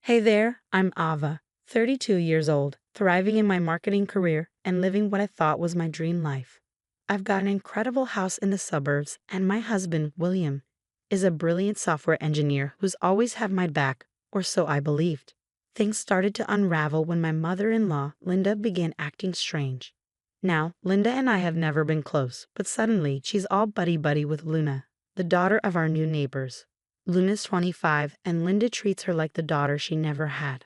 Hey there, I'm Ava, 32 years old, thriving in my marketing career and living what I thought was my dream life. I've got an incredible house in the suburbs, and my husband, William, is a brilliant software engineer who's always had my back, or so I believed. Things started to unravel when my mother-in-law, Linda, began acting strange. Now, Linda and I have never been close, but suddenly she's all buddy-buddy with Luna, the daughter of our new neighbors. Luna's 25, and Linda treats her like the daughter she never had.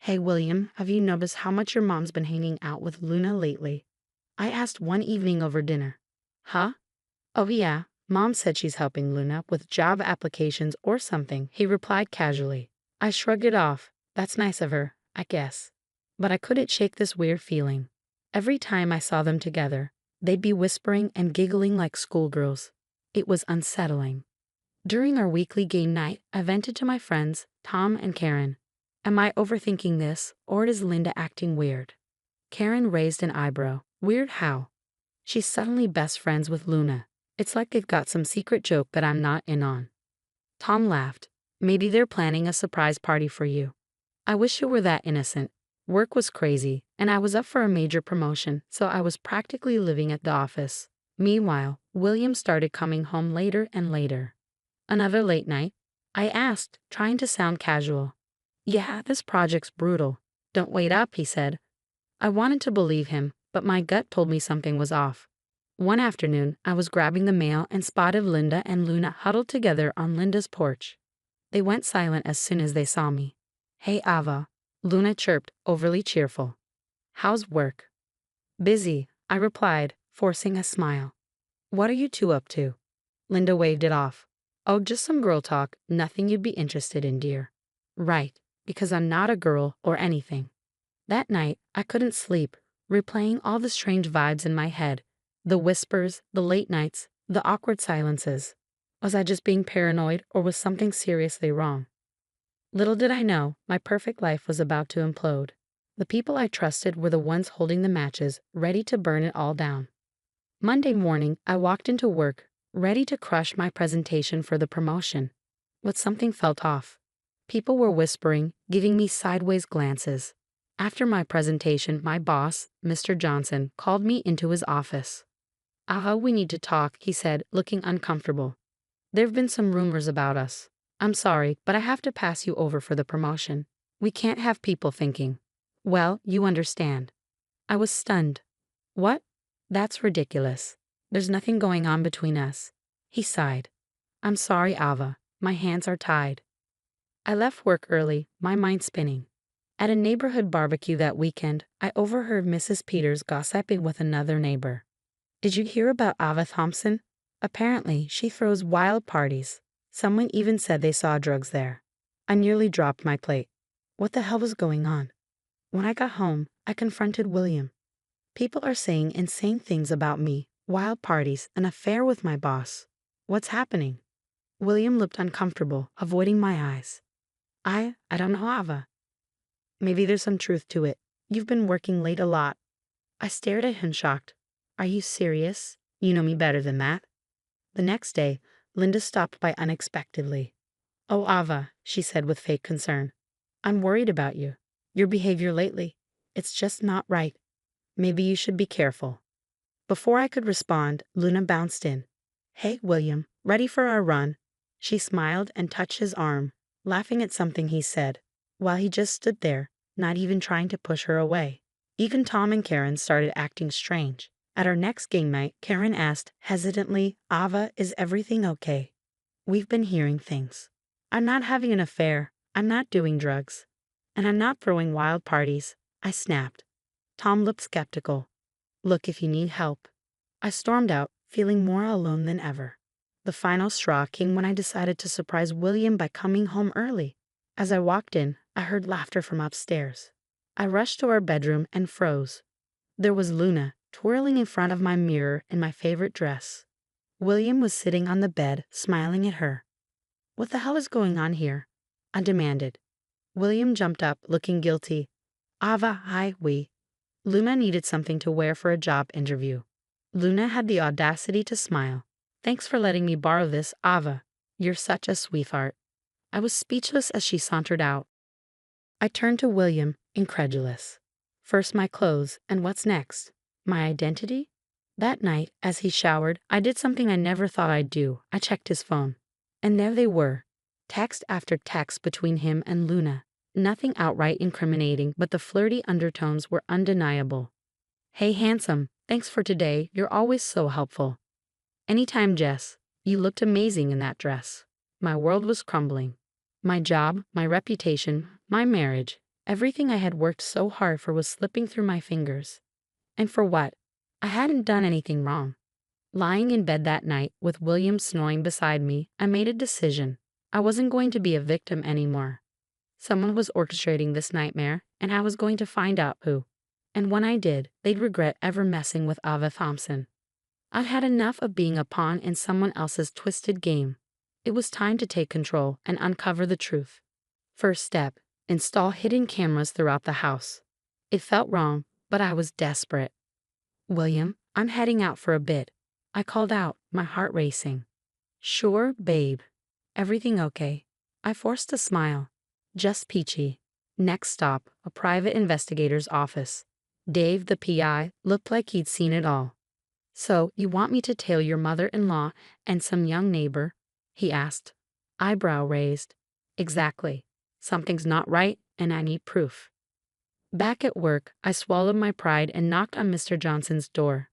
Hey William, have you noticed how much your mom's been hanging out with Luna lately? I asked one evening over dinner. Huh? Oh yeah, Mom said she's helping Luna with job applications or something, he replied casually. I shrugged it off. That's nice of her, I guess. But I couldn't shake this weird feeling. Every time I saw them together, they'd be whispering and giggling like schoolgirls. It was unsettling. During our weekly game night, I vented to my friends, Tom and Karen. Am I overthinking this, or is Linda acting weird? Karen raised an eyebrow. Weird how? She's suddenly best friends with Luna. It's like they've got some secret joke that I'm not in on. Tom laughed. Maybe they're planning a surprise party for you. I wish it were that innocent. Work was crazy, and I was up for a major promotion, so I was practically living at the office. Meanwhile, William started coming home later and later. Another late night? I asked, trying to sound casual. Yeah, this project's brutal. Don't wait up, he said. I wanted to believe him, but my gut told me something was off. One afternoon, I was grabbing the mail and spotted Linda and Luna huddled together on Linda's porch. They went silent as soon as they saw me. Hey Ava, Luna chirped, overly cheerful. How's work? Busy, I replied, forcing a smile. What are you two up to? Linda waved it off. Oh, just some girl talk, nothing you'd be interested in, dear. Right, because I'm not a girl or anything. That night, I couldn't sleep, replaying all the strange vibes in my head. The whispers, the late nights, the awkward silences. Was I just being paranoid, or was something seriously wrong? Little did I know, my perfect life was about to implode. The people I trusted were the ones holding the matches, ready to burn it all down. Monday morning, I walked into work, ready to crush my presentation for the promotion. But something felt off. People were whispering, giving me sideways glances. After my presentation, my boss, Mr. Johnson, called me into his office. Aha, we need to talk, he said, looking uncomfortable. There've been some rumors about us. I'm sorry, but I have to pass you over for the promotion. We can't have people thinking. Well, you understand. I was stunned. What? That's ridiculous. There's nothing going on between us. He sighed. I'm sorry, Ava. My hands are tied. I left work early, my mind spinning. At a neighborhood barbecue that weekend, I overheard Mrs. Peters gossiping with another neighbor. Did you hear about Ava Thompson? Apparently, she throws wild parties. Someone even said they saw drugs there. I nearly dropped my plate. What the hell was going on? When I got home, I confronted William. People are saying insane things about me, wild parties, an affair with my boss. What's happening? William looked uncomfortable, avoiding my eyes. I don't know, Ava. Maybe there's some truth to it. You've been working late a lot. I stared at him shocked. Are you serious? You know me better than that. The next day, Linda stopped by unexpectedly. Oh, Ava, she said with fake concern. I'm worried about you. Your behavior lately. It's just not right. Maybe you should be careful. Before I could respond, Luna bounced in. Hey, William, ready for our run? She smiled and touched his arm, laughing at something he said, while he just stood there, not even trying to push her away. Even Tom and Karen started acting strange. At our next game night, Karen asked, hesitantly, Ava, is everything okay? We've been hearing things. I'm not having an affair, I'm not doing drugs, and I'm not throwing wild parties, I snapped. Tom looked skeptical. Look if you need help. I stormed out, feeling more alone than ever. The final straw came when I decided to surprise William by coming home early. As I walked in, I heard laughter from upstairs. I rushed to our bedroom and froze. There was Luna, twirling in front of my mirror in my favorite dress. William was sitting on the bed, smiling at her. What the hell is going on here? I demanded. William jumped up, looking guilty. Ava, we. Luna needed something to wear for a job interview. Luna had the audacity to smile. Thanks for letting me borrow this, Ava. You're such a sweetheart. I was speechless as she sauntered out. I turned to William, incredulous. First my clothes, and what's next? My identity? That night, as he showered, I did something I never thought I'd do. I checked his phone. And there they were. Text after text between him and Luna. Nothing outright incriminating, but the flirty undertones were undeniable. Hey handsome, thanks for today, you're always so helpful. Anytime, Jess. You looked amazing in that dress. My world was crumbling. My job, my reputation, my marriage, everything I had worked so hard for was slipping through my fingers. And for what? I hadn't done anything wrong. Lying in bed that night, with William snoring beside me, I made a decision. I wasn't going to be a victim anymore. Someone was orchestrating this nightmare, and I was going to find out who. And when I did, they'd regret ever messing with Ava Thompson. I'd had enough of being a pawn in someone else's twisted game. It was time to take control and uncover the truth. First step, install hidden cameras throughout the house. It felt wrong, but I was desperate. William, I'm heading out for a bit. I called out, my heart racing. Sure, babe. Everything okay? I forced a smile. Just peachy. Next stop, a private investigator's office. Dave, the PI, looked like he'd seen it all. So, you want me to tail your mother-in-law and some young neighbor? He asked. Eyebrow raised. Exactly. Something's not right, and I need proof. Back at work, I swallowed my pride and knocked on Mr. Johnson's door.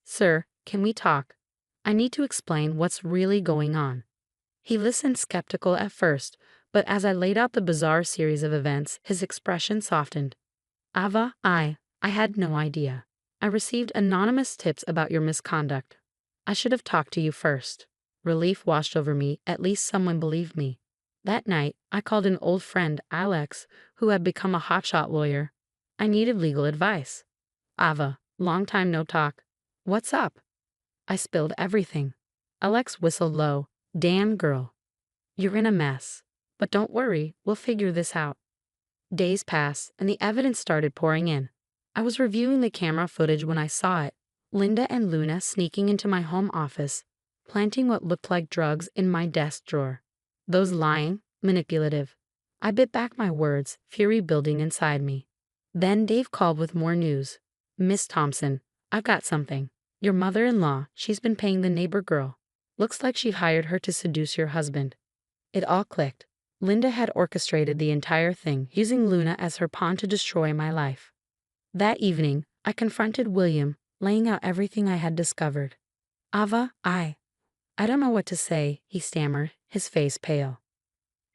Sir, can we talk? I need to explain what's really going on. He listened skeptical at first, but as I laid out the bizarre series of events, his expression softened. Ava, I had no idea. I received anonymous tips about your misconduct. I should have talked to you first. Relief washed over me, at least someone believed me. That night, I called an old friend, Alex, who had become a hotshot lawyer. I needed legal advice. Ava, long time no talk. What's up? I spilled everything. Alex whistled low. Damn girl. You're in a mess. But don't worry, we'll figure this out. Days passed, and the evidence started pouring in. I was reviewing the camera footage when I saw it. Linda and Luna sneaking into my home office, planting what looked like drugs in my desk drawer. Those lying, manipulative. I bit back my words, fury building inside me. Then Dave called with more news. Miss Thompson, I've got something. Your mother-in-law, she's been paying the neighbor girl. Looks like she hired her to seduce your husband. It all clicked. Linda had orchestrated the entire thing, using Luna as her pawn to destroy my life. That evening, I confronted William, laying out everything I had discovered. Ava, I don't know what to say, he stammered, his face pale.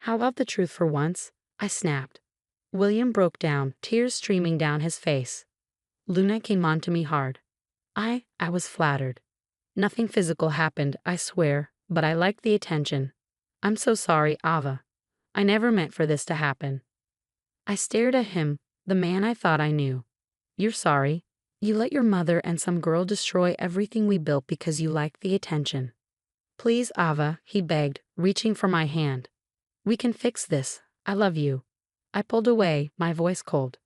How about the truth for once? I snapped. William broke down, tears streaming down his face. Luna came on to me hard. I was flattered. Nothing physical happened, I swear, but I liked the attention. I'm so sorry, Ava. I never meant for this to happen. I stared at him, the man I thought I knew. You're sorry. You let your mother and some girl destroy everything we built because you liked the attention. Please, Ava, he begged, reaching for my hand. We can fix this. I love you. I pulled away, my voice cold.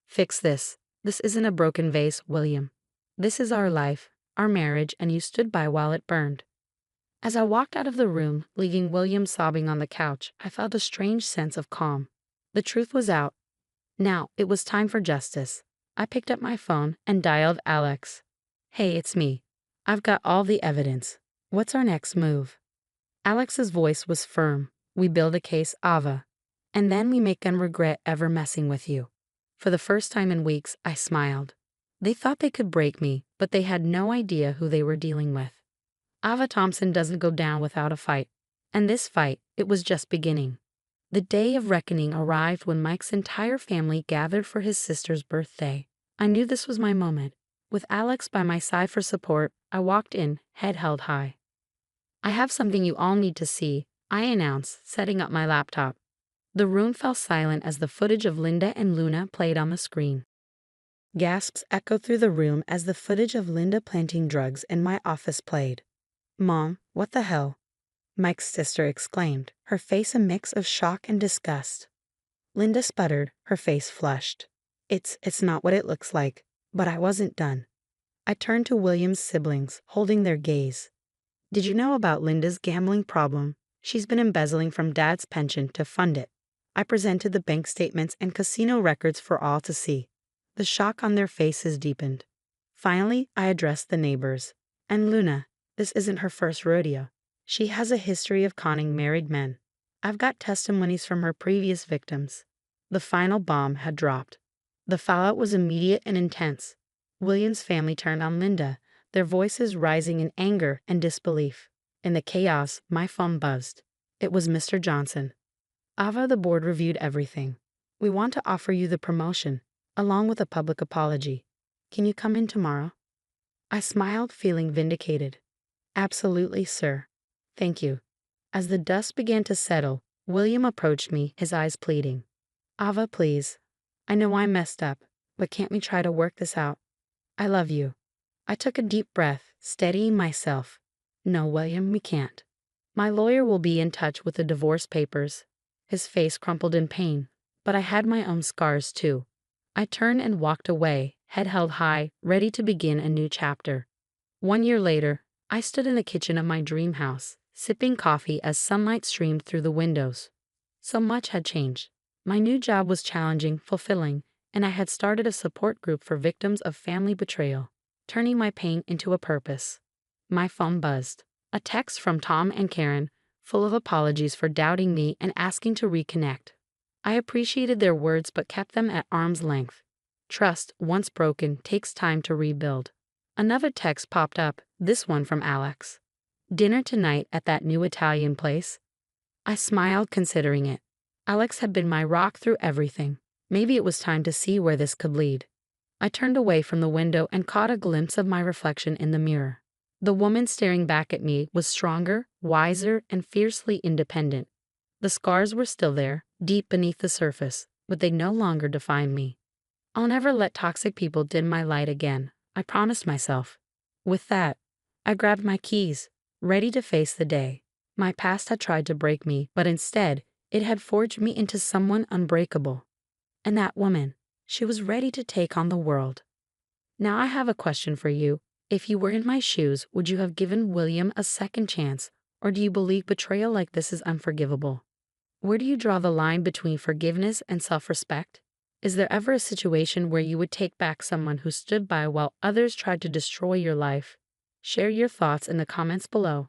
Fix this. This isn't a broken vase, William. This is our life, our marriage, and you stood by while it burned. As I walked out of the room, leaving William sobbing on the couch, I felt a strange sense of calm. The truth was out. Now, it was time for justice. I picked up my phone and dialed Alex. Hey, it's me. I've got all the evidence. What's our next move? Alex's voice was firm. We build a case, Ava. And then we make them regret ever messing with you. For the first time in weeks, I smiled. They thought they could break me, but they had no idea who they were dealing with. Ava Thompson doesn't go down without a fight. And this fight, it was just beginning. The day of reckoning arrived when Mike's entire family gathered for his sister's birthday. I knew this was my moment. With Alex by my side for support, I walked in, head held high. I have something you all need to see, I announced, setting up my laptop. The room fell silent as the footage of Linda and Luna played on the screen. Gasps echoed through the room as the footage of Linda planting drugs in my office played. Mom, what the hell? Mike's sister exclaimed, her face a mix of shock and disgust. Linda sputtered, her face flushed. It's not what it looks like, but I wasn't done. I turned to William's siblings, holding their gaze. Did you know about Linda's gambling problem? She's been embezzling from Dad's pension to fund it. I presented the bank statements and casino records for all to see. The shock on their faces deepened. Finally, I addressed the neighbors. And Luna, this isn't her first rodeo. She has a history of conning married men. I've got testimonies from her previous victims. The final bomb had dropped. The fallout was immediate and intense. William's family turned on Linda, their voices rising in anger and disbelief. In the chaos, my phone buzzed. It was Mr. Johnson. Ava, the board reviewed everything. We want to offer you the promotion, along with a public apology. Can you come in tomorrow? I smiled, feeling vindicated. Absolutely, sir. Thank you. As the dust began to settle, William approached me, his eyes pleading. Ava, please. I know I messed up, but can't we try to work this out? I love you. I took a deep breath, steadying myself. No, William, we can't. My lawyer will be in touch with the divorce papers. His face crumpled in pain, but I had my own scars too. I turned and walked away, head held high, ready to begin a new chapter. 1 year later, I stood in the kitchen of my dream house, sipping coffee as sunlight streamed through the windows. So much had changed. My new job was challenging, fulfilling, and I had started a support group for victims of family betrayal, turning my pain into a purpose. My phone buzzed. A text from Tom and Karen, full of apologies for doubting me and asking to reconnect. I appreciated their words but kept them at arm's length. Trust, once broken, takes time to rebuild. Another text popped up, this one from Alex. Dinner tonight at that new Italian place? I smiled, considering it. Alex had been my rock through everything. Maybe it was time to see where this could lead. I turned away from the window and caught a glimpse of my reflection in the mirror. The woman staring back at me was stronger, wiser, and fiercely independent. The scars were still there, deep beneath the surface, but they no longer defined me. I'll never let toxic people dim my light again, I promised myself. With that, I grabbed my keys, ready to face the day. My past had tried to break me, but instead, it had forged me into someone unbreakable. And that woman, she was ready to take on the world. Now I have a question for you. If you were in my shoes, would you have given William a second chance, or do you believe betrayal like this is unforgivable? Where do you draw the line between forgiveness and self-respect? Is there ever a situation where you would take back someone who stood by while others tried to destroy your life? Share your thoughts in the comments below.